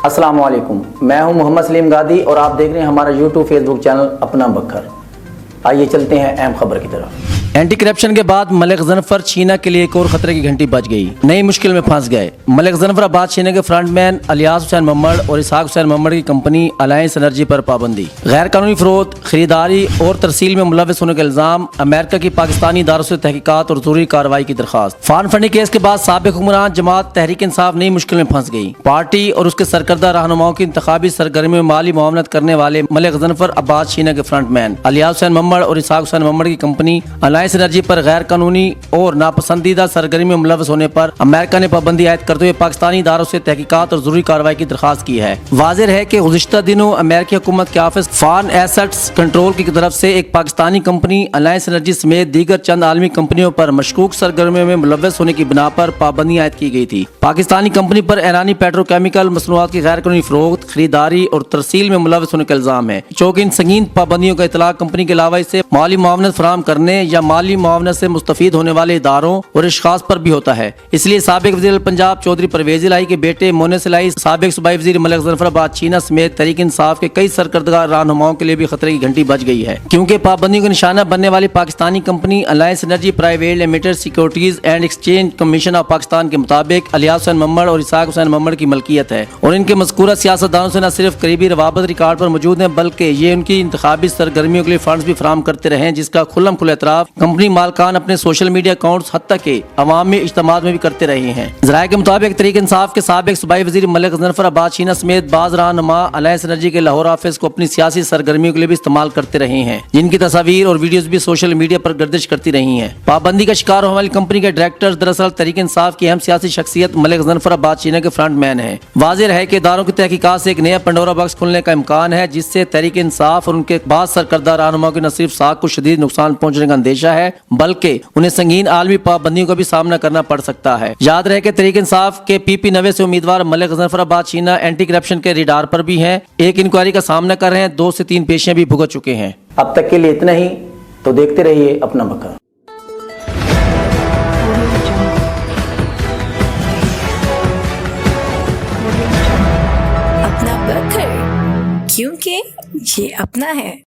अस्सलाम वालेकुम, मैं हूं मोहम्मद सलीम गादी और आप देख रहे हैं हमारा यूट्यूब फेसबुक चैनल अपना बखर। आइए चलते हैं अहम खबर की तरफ। एंटी करप्शन के बाद मलिक ज़नफ़र छीना के लिए एक और खतरे की घंटी बज गई, नई मुश्किल में फंस गए। मलिक ज़नफ़र आबाद छीना के फ्रंटमैन अलियास हुसैन मम्मड़ और इसहाक हुसैन मम्मड़ की कंपनी अलायंस एनर्जी पर पाबंदी, गैर कानूनी फरोख्त, खरीदारी और तरसील में मुलव्वस होने का इल्ज़ाम, अमेरिका की पाकिस्तानी इदारों से तहकीकात और ज़रूरी कार्रवाई की दरख्वास्त। फार्म फंडिंग केस के बाद साबिक़ हुक्मरान जमात तहरीक इंसाफ नई मुश्किल में फंस गई। पार्टी और उसके सरकर्दा रहनुमाओं की इंतखाबी सरगर्मियों में माली मुआवनत करने वाले मलिक ज़नफ़र आबाद छीना के फ्रंटमैन अलियास हुसैन मम्मड़ और इसहाक हुसैन मम्मड़ की कंपनी अलायंस एनर्जी पर गैर कानूनी और नापसंदीदा सरगर्मी में मुलव्वस होने पर अमेरिका ने पाबंदी आयद करते हुए पाकिस्तानी इदारों से तहकीकात और जरूरी कार्रवाई की दरख्वास्त की है। वाज़ेह है कि गुज़िश्ता दिनों अमेरिकी हुकूमत के ऑफिस फॉरेन एसेट्स कंट्रोल की तरफ से एक पाकिस्तानी कंपनी अलायंस एनर्जी समेत दीगर चंद आलमी कंपनियों पर मशकूक सरगर्मियों में मुलव्वस होने की बिना पर पाबंदी आयद की गई थी। पाकिस्तानी कंपनी पर ईरानी पेट्रोकेमिकल मसनूआत की गैर कानूनी फरोख्त, खरीदारी और तरसील में मुलव्वस होने का इल्जाम है। चूंकि इन संगीन पाबंदियों का इतलाक कंपनी के अलावा इसे माली मुआवनत फराहम करने या माली मुआवनत से मुस्तफीद होने वाले इदारों और अशखास पर भी होता है। इसलिए साबिक वज़ीर पंजाब चौधरी परवेज इलाही के बेटे मोनिस इलाही, साबिक सूबाई वज़ीर मलिक ज़नफ़र आबाद छीना समेत तहरीक इंसाफ के कई सरकर्दा रहनुमाओं के लिए भी खतरे की घंटी बज गई है, क्योंकि पाबंदियों का निशाना बनने वाली Pakistani company alliance energy private limited securities and exchange commission of Pakistan के मुताबिक अलियास हुसैन मम्मड़ और इसहाक हुसैन मम्मड़ की मलकियत है और इनके मज़कूरा सियासतदानों से न सिर्फ करीबी रवाबत रिकॉर्ड पर मौजूद है, बल्कि ये उनकी इंतखाबी सरगर्मियों के लिए फंड्स भी फराहम करते रहे, जिसका खुल्लम खुल्ला एतराफ़ कंपनी मालकान अपने सोशल मीडिया अकाउंट्स हत्ता के अवामी इज्तिमात में भी करते रहे हैं। ज़राए के मुताबिक तहरीक इंसाफ के साबिक सूबाई वज़ीर मलिक ज़नफ़र आबाद छीना समेत बाज़ रहनुमा अलायंस एनर्जी के लाहौर ऑफिस को अपनी सियासी सरगर्मियों के लिए भी इस्तेमाल करते रहे हैं, जिनकी तस्वीर और वीडियोज भी सोशल मीडिया पर गर्दिश करती रही हैं। पाबंदी का शिकार होने वाली कंपनी के डायरेक्टर दरअसल तहरीक इंसाफ की अहम सियासी शख्सियत मलिक ज़नफ़र आबाद छीना के फ्रंटमैन है। वाज़ेह है कि इदारों की तहकीकात से एक नया पंडोरा बॉक्स खुलने का इम्कान है, जिससे तहरीक इंसाफ और उनके बाद सरकर्दा रहनुमाओं के न सिर्फ साख को शदीद नुकसान पहुंचने का अंदेशा है, बल्कि उन्हें संगीन आलमी पाबंदियों का भी सामना करना पड़ सकता है। याद रहे कि तहरीक इंसाफ के PP 90 से उम्मीदवार मलिक ज़नफ़र आबाद छीना एंटी करप्शन के रिडार पर भी हैं, एक इंक्वायरी का सामना कर रहे हैं, 2 से 3 पेशियां भी भुगत चुके हैं। अब तक के लिए इतना ही, तो देखते रहिए अपना बखर। अपना बखर, क्योंकि ये अपना है।